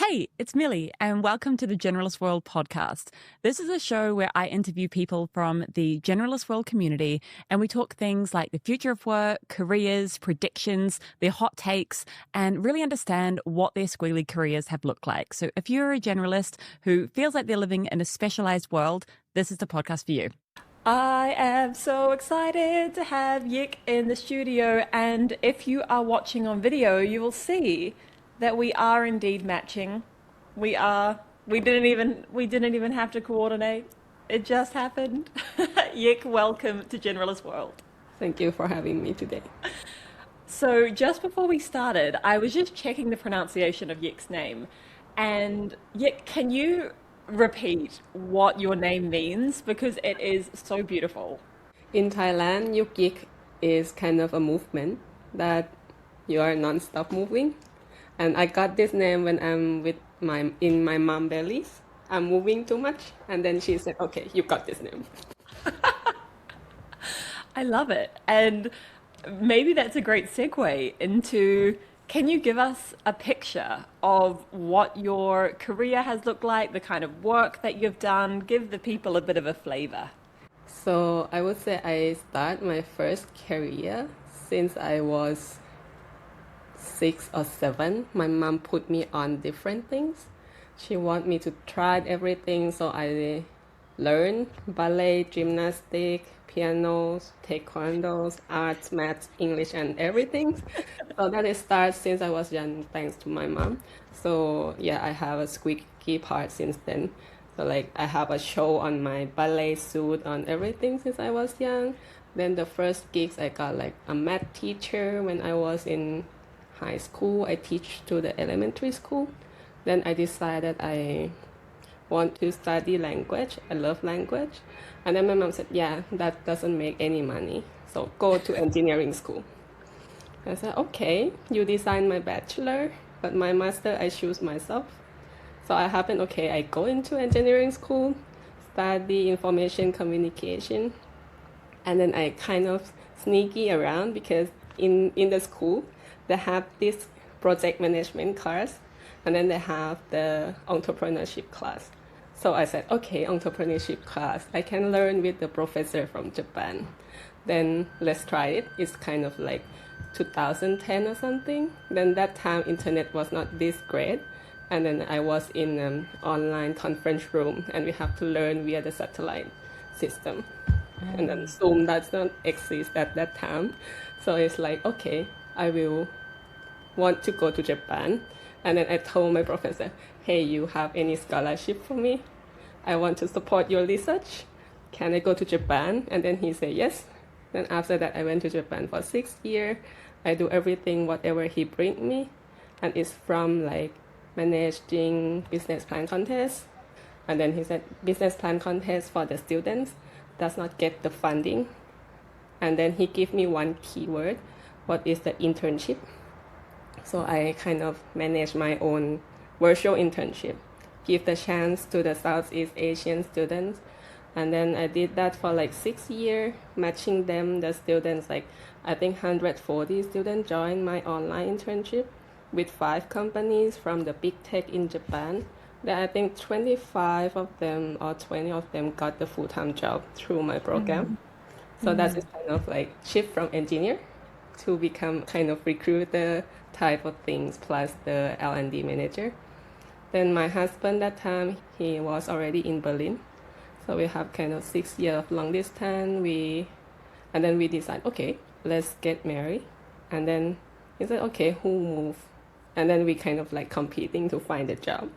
Hey, it's Millie, and welcome to the Generalist World podcast. This is a show where I interview people from the Generalist World community, and we talk things like the future of work, careers, predictions, their hot takes, and really understand what their squealy careers have looked like. So if you're a generalist who feels like they're living in a specialized world, this is the podcast for you. I am so excited to have Yik in the studio, and if you are watching on video, you will see that we are indeed matching. We are. We didn't even have to coordinate. It just happened. Yik, welcome to Generalist World. Thank you for having me today. So just before we started, I was just checking the pronunciation of Yik's name. And Yik, can you repeat what your name means? Because it is so beautiful. In Thailand, Yuk is kind of a movement that you are non-stop moving. And I got this name when I'm with my mom bellies. I'm moving too much. And then she said, okay, you got this name. I love it. And maybe that's a great segue into, can you give us a picture of what your career has looked like, the kind of work that you've done? Give the people a bit of a flavor. So I would say I start my first career since I was 6 or 7. My mom put me on different things. She want me to try everything, so I learned ballet, gymnastics, pianos, taekwondos, arts, maths, English, and everything. So that it starts since I was young, thanks to my mom. So yeah, I have a squeaky part since then. So like I have a show on my ballet suit on everything since I was young. Then the first gigs I got like a math teacher when I was in high school. I teach to the elementary school. Then I decided I want to study language. I love language. And then my mom said, yeah, that doesn't make any money. So go to engineering school. I said, okay, you design my bachelor, but my master I choose myself. So I happened, okay, I go into engineering school, study information communication, and then I kind of sneaky around because in the school, they have this project management class, and then they have the entrepreneurship class. So I said, okay, entrepreneurship class, I can learn with the professor from Japan. Then let's try it. It's kind of like 2010 or something. Then that time internet was not this great. And then I was in an online conference room and we have to learn via the satellite system. And then Zoom does not exist at that time. So it's like, okay, I will want to go to Japan. And then I told my professor, hey, you have any scholarship for me? I want to support your research. Can I go to Japan? And then he said yes. Then after that, I went to Japan for 6 years. I do everything, whatever he bring me. And it's from like managing business plan contest. And then he said, business plan contest for the students does not get the funding. And then he gave me one keyword, what is the internship? So I kind of manage my own virtual internship, give the chance to the Southeast Asian students. And then I did that for like 6 years, matching them, the students, like I think 140 students joined my online internship with 5 companies from the big tech in Japan. Then I think 25 of them or 20 of them got the full-time job through my program. So that's kind of like shift from engineer to become kind of recruiter type of things plus the L&D manager. Then my husband that time, he was already in Berlin. So we have kind of 6 years of long distance. And then we decide, okay, let's get married. And then he said, okay, who move? And then we kind of like competing to find a job.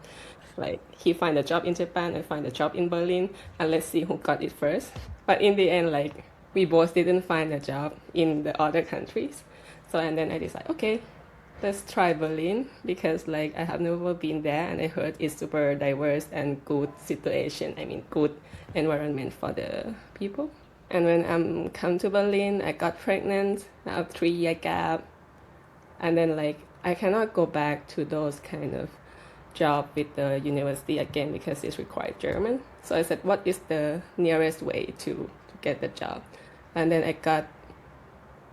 Like he find a job in Japan, I find a job in Berlin, and let's see who got it first. But in the end, like we both didn't find a job in the other countries. So and then I decided, okay, let's try Berlin because like I have never been there and I heard it's super diverse and good situation. I mean, good environment for the people. And when I come to Berlin, I got pregnant. I have 3 year gap, and then like I cannot go back to those kind of job with the university again because it's required German. So I said, what is the nearest way to get the job? And then I got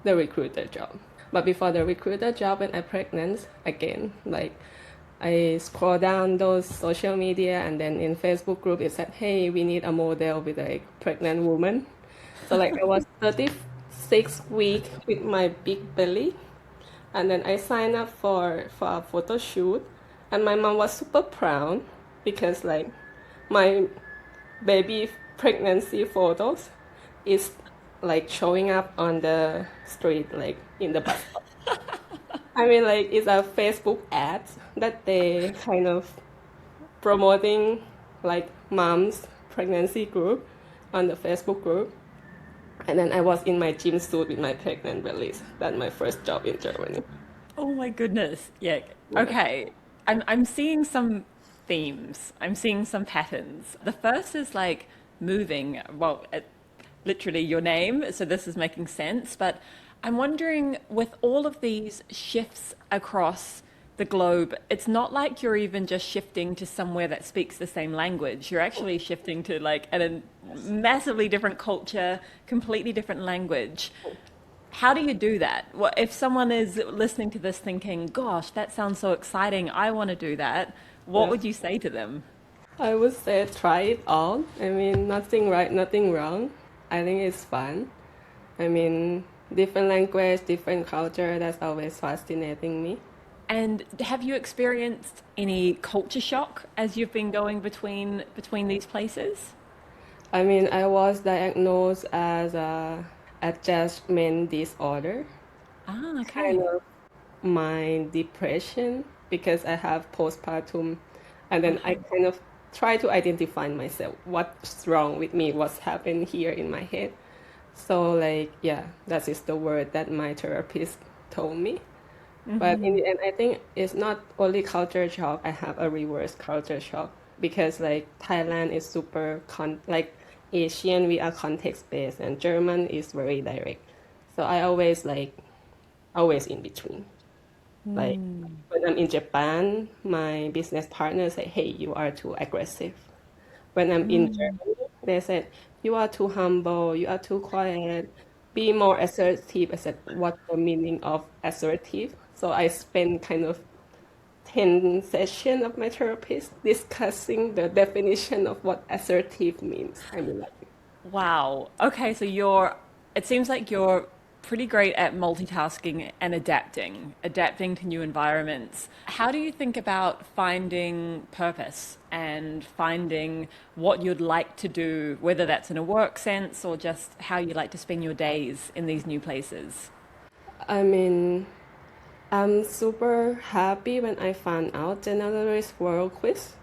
the recruiter job. But before the recruiter job, when I pregnant again, like I scroll down those social media, and then in Facebook group it said, "Hey, we need a model with a pregnant woman." So like I was 36 weeks with my big belly, and then I signed up for a photo shoot, and my mom was super proud because like my baby pregnancy photos is like showing up on the street, like in the bus stop. I mean, like it's a Facebook ad that they kind of promoting like mom's pregnancy group on the Facebook group. And then I was in my gym suit with my pregnant bellies. That's my first job in Germany. Oh my goodness. Yeah. Yeah. Okay. I'm seeing some themes. I'm seeing some patterns. The first is like moving. Well, literally your name, so this is making sense, but I'm wondering with all of these shifts across the globe, it's not like you're even just shifting to somewhere that speaks the same language. You're actually shifting to like a massively different culture, completely different language. How do you do that? What if someone is listening to this thinking, "Gosh, that sounds so exciting. I want to do that." What Yeah. would you say to them? I would say try it all. I mean, nothing right, nothing wrong. I think it's fun. I mean, different language, different culture, that's always fascinating me. And have you experienced any culture shock as you've been going between these places? I mean, I was diagnosed as a adjustment disorder, Ah, kind okay. of my depression because I have postpartum, and then I Uh-huh. kind of try to identify myself, what's wrong with me, what's happened here in my head. So like, yeah, that is the word that my therapist told me. But in Hmm. the end, I think it's not only culture shock. I have a reverse culture shock because like Thailand is super like Asian, we are context based, and German is very direct. So I always like always in between. Like Mm. when I'm in Japan, my business partner say, "Hey, you are too aggressive." When I'm in Mm. Germany, they said, "You are too humble, you are too quiet, be more assertive." I said, "What's the meaning of assertive?" So I spent kind of 10 sessions of my therapist discussing the definition of what assertive means. I mean, like, Wow. Okay, so it seems like you're pretty great at multitasking and adapting to new environments. How do you think about finding purpose and finding what you'd like to do, whether that's in a work sense or just how you like to spend your days in these new places? I mean, I'm super happy when I found out generalist world quiz.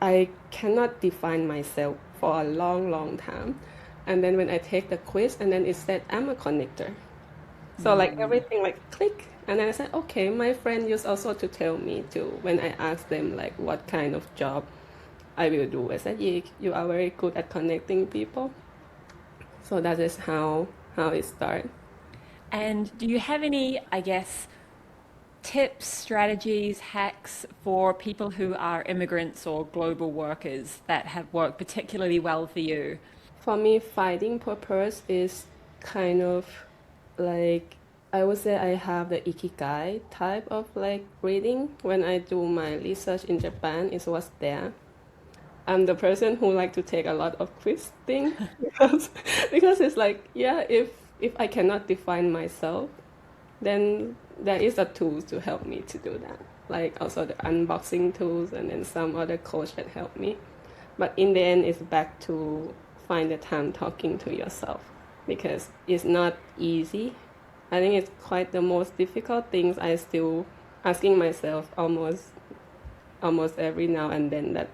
I cannot define myself for a long, long time. And then when I take the quiz, and then it said I'm a connector. So like Mm. everything like click, and then I said, okay. My friend used also to tell me too when I asked them like what kind of job I will do. I said, yeah, you are very good at connecting people. So that is how it started. And do you have any, I guess, tips, strategies, hacks for people who are immigrants or global workers that have worked particularly well for you? For me, finding purpose is kind of like I would say I have the ikigai type of like reading. When I do my research in Japan, it was there. I'm the person who like to take a lot of quiz thing because it's like yeah, if I cannot define myself, then there is a tools to help me to do that. Like also the unboxing tools and then some other coach that help me. But in the end, it's back to find the time talking to yourself because it's not easy. I think it's quite the most difficult things I still asking myself almost every now and then that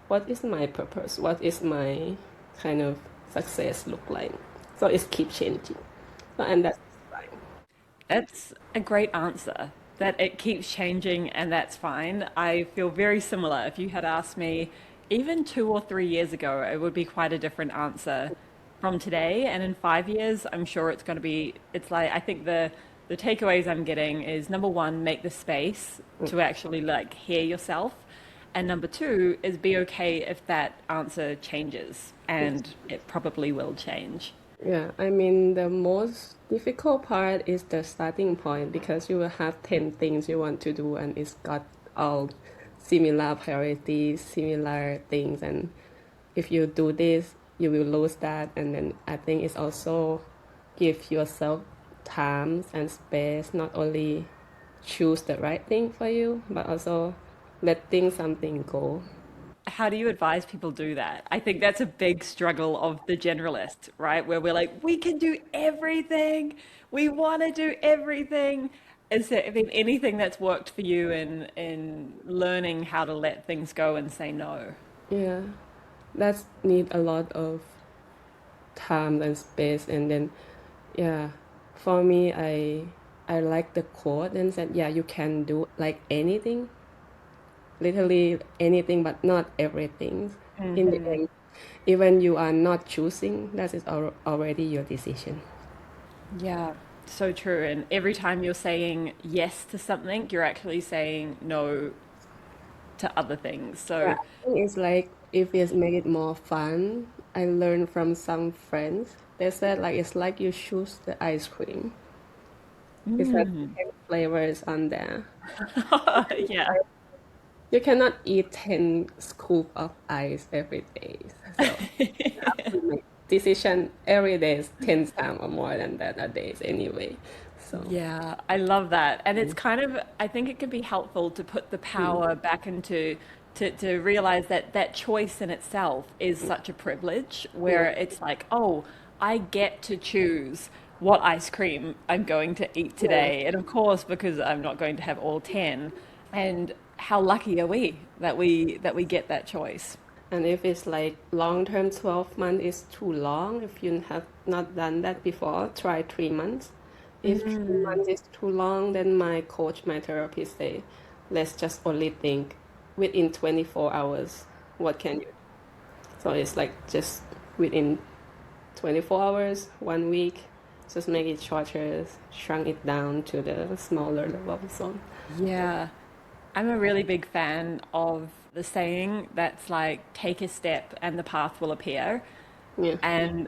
what is my purpose? What is my kind of success look like? So it's keep changing. So and that's fine. That's a great answer. That it keeps changing and that's fine. I feel very similar. If you had asked me even 2 or 3 years ago, it would be quite a different answer from today. And in 5 years, I'm sure it's going to be, it's like, I think the takeaways I'm getting is number one, make the space to actually like hear yourself. And number two is be okay if that answer changes, and it probably will change. Yeah, I mean, the most difficult part is the starting point because you will have 10 things you want to do and it's got all similar priorities, similar things, and if you do this, you will lose that. And then I think it's also give yourself time and space, not only choose the right thing for you, but also letting something go. How do you advise people do that? I think that's a big struggle of the generalist, right? Where we're like, we can do everything. We want to do everything. Is there, I mean, anything that's worked for you in learning how to let things go and say no? Yeah, that's need a lot of time and space. And then, yeah, for me, I like the quote and said, yeah, you can do like anything, literally anything, but not everything. In the Hmm. end, even you are not choosing, that is already your decision. Yeah, so true. And every time you're saying yes to something, you're actually saying no to other things. Yeah, So, I think it's like if it's make it more fun. I learned from some friends. They said like it's like you choose the ice cream. It's like mm. 10 flavors on there. Yeah. You cannot eat 10 scoop of ice every day. So you make decision every day is 10 times or more than that a day anyway. So Yeah, I love that. And it's kind of, I think it can be helpful to put the mm, power back into to realize that that choice in itself is such a privilege yeah, where it's like, oh, I get to choose what ice cream I'm going to eat yeah, today. And of course, because I'm not going to have all 10. And how lucky are we that we get that choice? and if it's like long term 12 months is too long, if you have not done that before, try 3 months. If 3 months is too long, then my coach, my therapist say, let's just only think within 24 hours, what can you? So it's like just within 24 hours, 1 week, just make it shorter, shrunk it down to the smaller level zone. Yeah. I'm a really big fan of the saying that's like, take a step and the path will appear. Yeah. And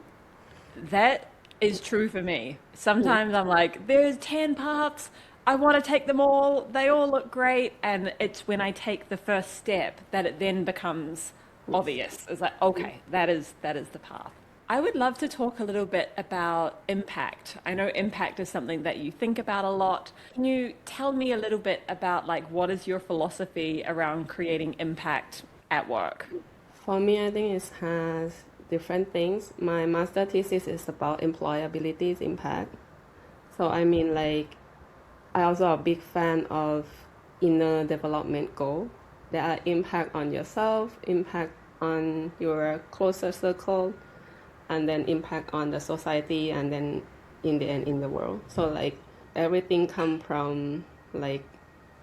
that is true for me. Yeah. Sometimes I'm like, there's 10 paths. I want to take them all. They all look great. And it's when I take the first step that it then becomes Yes. obvious. It's like, okay, that is the path. I would love to talk a little bit about impact. I know impact is something that you think about a lot. Can you tell me a little bit about like what is your philosophy around creating impact at work? For me, I think it has different things. My master thesis is about employability's impact. So I mean, like, I also a big fan of inner development goal. There are impact on yourself, impact on your closer circle, and then impact on the society, and then in the end in the world. So like everything come from like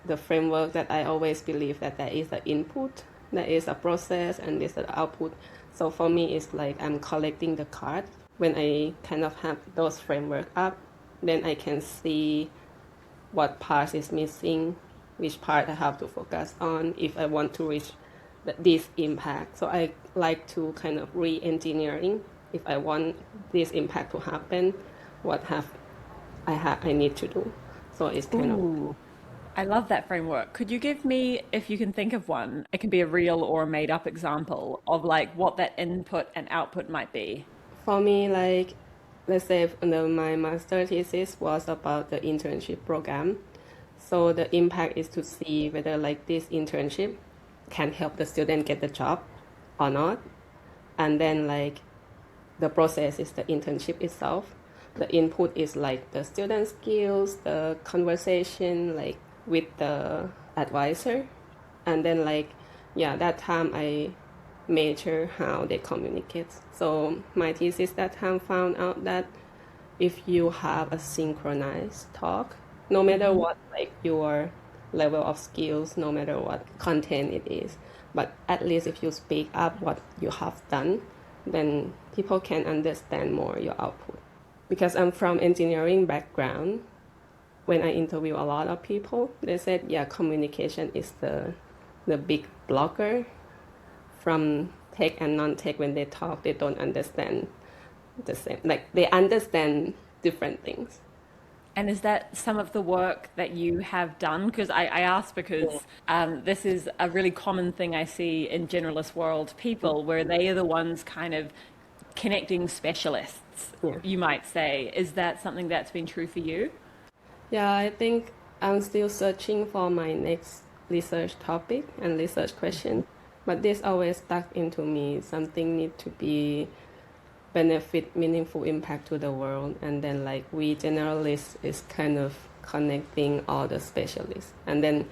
the framework that I always believe that there is an input, there is a process, and there's an output. So for me, it's like I'm collecting the card. When I kind of have those framework up, then I can see what part is missing, which part I have to focus on if I want to reach this impact. So I like to kind of re-engineering. If I want this impact to happen, what have I need to do? So it's kind of Ooh. I love that framework. Could you give me, if you can think of one, it can be a real or a made up example of like what that input and output might be? for me, like let's say my master thesis was about the internship program. So the impact is to see whether like this internship can help the student get the job or not. And then like the process is the internship itself. The input is like the student skills, the conversation like with the advisor. And then like yeah, that time I measure how they communicate. So my thesis that time found out that if you have a synchronized talk, no matter Hmm. what like your level of skills, no matter what content it is, but at least if you speak up what you have done, then people can understand more your output. Because I'm from engineering background, when I interview a lot of people, they said, yeah, communication is the big blocker from tech and non-tech. When they talk, they don't understand the same. Like they understand different things. And is that some of the work that you have done? Because I ask because this is a really common thing I see in generalist world people, where they are the ones kind of connecting specialists, Yeah. you might say. Is that something that's been true for you? Yeah, I think I'm still searching for my next research topic and research question, but this always stuck into me. Something need to be benefit meaningful impact to the world, and then like we generalists is kind of connecting all the specialists, and then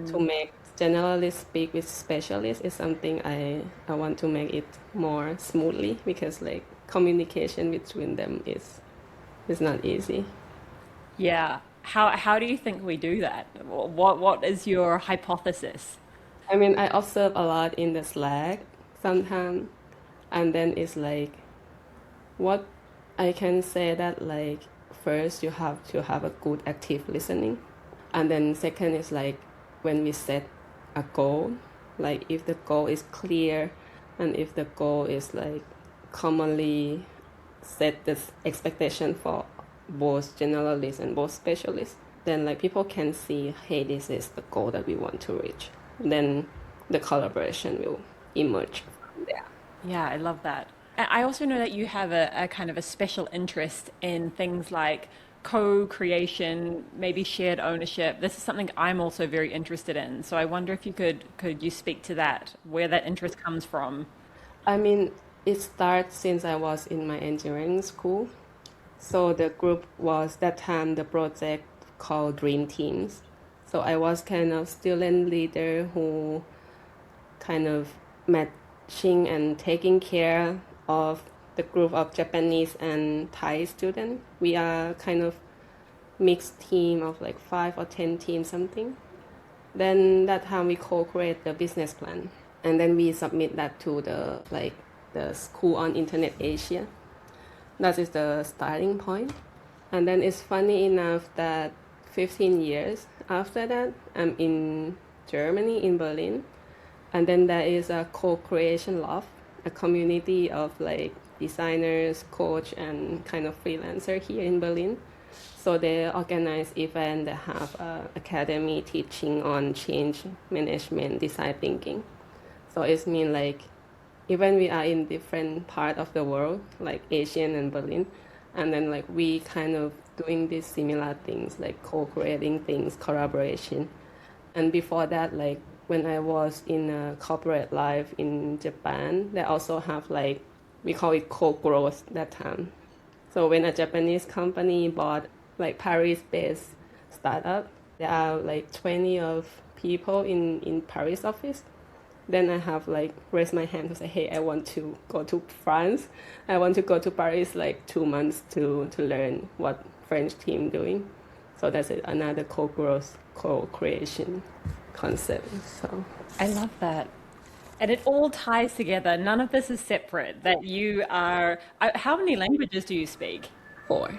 to make generalists speak with specialists is something I want to make it more smoothly because like communication between them is not easy. Yeah. How do you think we do that? What is your hypothesis? I mean, I observe a lot in the Slack sometimes, and then it's like what I can say that like first you have to have a good active listening, and then second is like when we set a goal, like if the goal is clear, and if the goal is like commonly set this expectation for both generalists and both specialists, then like people can see, hey, this is the goal that we want to reach. Then the collaboration will emerge from there. Yeah, I love that. I also know that you have a kind of a special interest in things like co-creation, maybe shared ownership. This is something I'm also very interested in. So I wonder if you could you speak to that, where that interest comes from? I mean, it starts since I was in my engineering school. So the group was that time the project called Dream Teams. So I was kind of student leader who kind of matching and taking care of the group of Japanese and Thai students. We are kind of mixed team of like 5 or 10 teams something. Then that time we co-create the business plan, and then we submit that to the school on Internet Asia. That is the starting point. And then it's funny enough that 15 years after that, I'm in Germany, in Berlin. And then there is a co-creation lab, a community of like designers, coach, and kind of freelancer here in Berlin. So they organize events that have academy teaching on change management, design thinking. So it's mean like even we are in different part of the world, like Asian and Berlin, and then like we kind of doing these similar things, like co-creating things, collaboration. And before that, like when I was in a corporate life in Japan, they also have like we call it co-growth that time. So when a Japanese company bought like Paris-based startup, there are like 20 of people in Paris office. Then I have like raised my hand to say, hey, I want to go to France. I want to go to Paris like 2 months to learn what French team doing. So that's another co-growth, co-creation concept. So I love that. And it all ties together. None of this is separate. That you are, how many languages do you speak? four.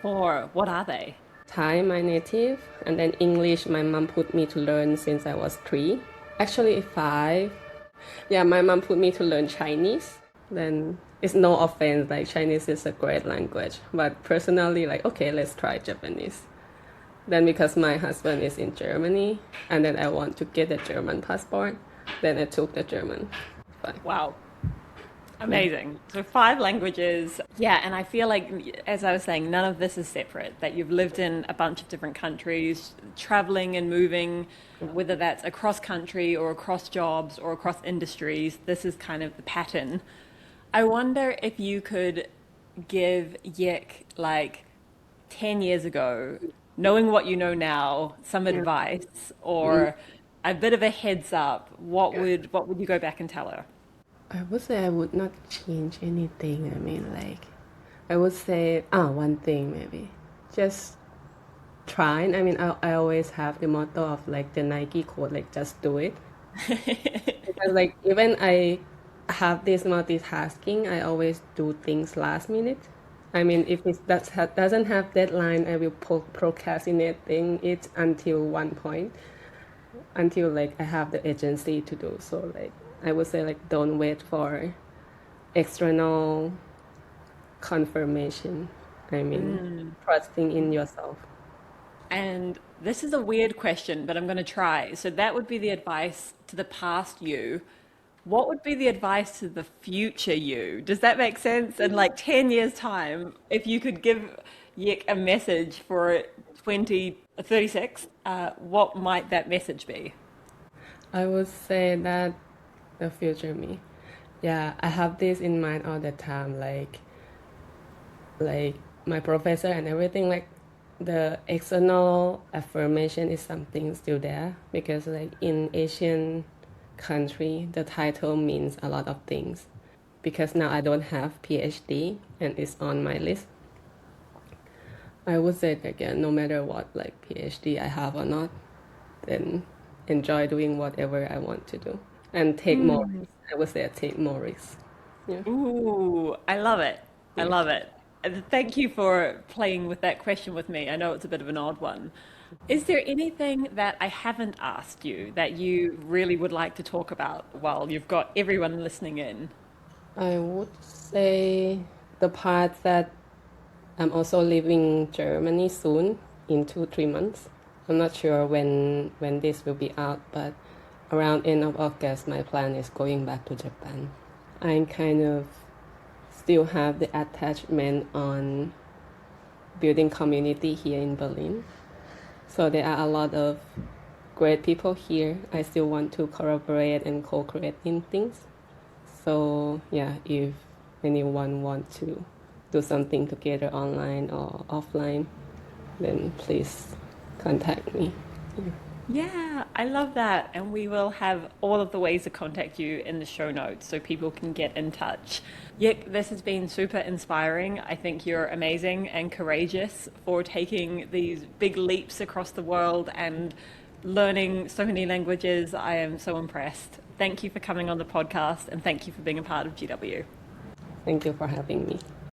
Four. What are they? Thai, my native, and then English, my mom put me to learn since I was 3. Actually, 5. Yeah, my mom put me to learn Chinese. Then it's no offense, like Chinese is a great language. But personally, like, okay, let's try Japanese. Then because my husband is in Germany, and then I want to get a German passport, then I took the German. But Wow. yeah, Amazing. So five languages. Yeah, and I feel like, as I was saying, none of this is separate, that you've lived in a bunch of different countries, traveling and moving, whether that's across country or across jobs or across industries. This is kind of the pattern. I wonder if you could give Yik, like 10 years ago, knowing what you know now, some yeah. advice Mm. or a bit of a heads up. What would you go back and tell her? I would say I would not change anything. I mean, like, I would say, one thing maybe. Just try. I mean, I always have the motto of like the Nike quote, like, just do it. Because, like, even I have this multitasking, I always do things last minute. I mean, if it doesn't have deadline, I will procrastinating it until one point, until like I have the agency to do. So, like, I would say, like, don't wait for external confirmation. I mean, trusting in yourself. And this is a weird question, but I'm going to try. So that would be the advice to the past you. What would be the advice to the future you? Does that make sense? In like 10 years' time, if you could give Yik a message for 2036, what might that message be? I would say that the future me. Yeah, I have this in mind all the time, like my professor and everything, like the external affirmation is something still there because like in Asian country the title means a lot of things. Because now I don't have PhD and it's on my list. I would say that again, no matter what like PhD I have or not, then enjoy doing whatever I want to do and take more risks. I would say I take more risks. Yeah. Ooh, I love it. I Yeah. love it. And thank you for playing with that question with me. I know it's a bit of an odd one. Is there anything that I haven't asked you that you really would like to talk about while you've got everyone listening in? I would say the part that I'm also leaving Germany soon in 2-3 months. I'm not sure when this will be out, but around end of August, my plan is going back to Japan. I kind of still have the attachment on building community here in Berlin. So there are a lot of great people here. I still want to collaborate and co-create in things. So yeah, if anyone want to do something together online or offline, then please contact me. Yeah, I love that. And we will have all of the ways to contact you in the show notes so people can get in touch. Yik, this has been super inspiring. I think you're amazing and courageous for taking these big leaps across the world and learning so many languages. I am so impressed. Thank you for coming on the podcast and thank you for being a part of GW. Thank you for having me.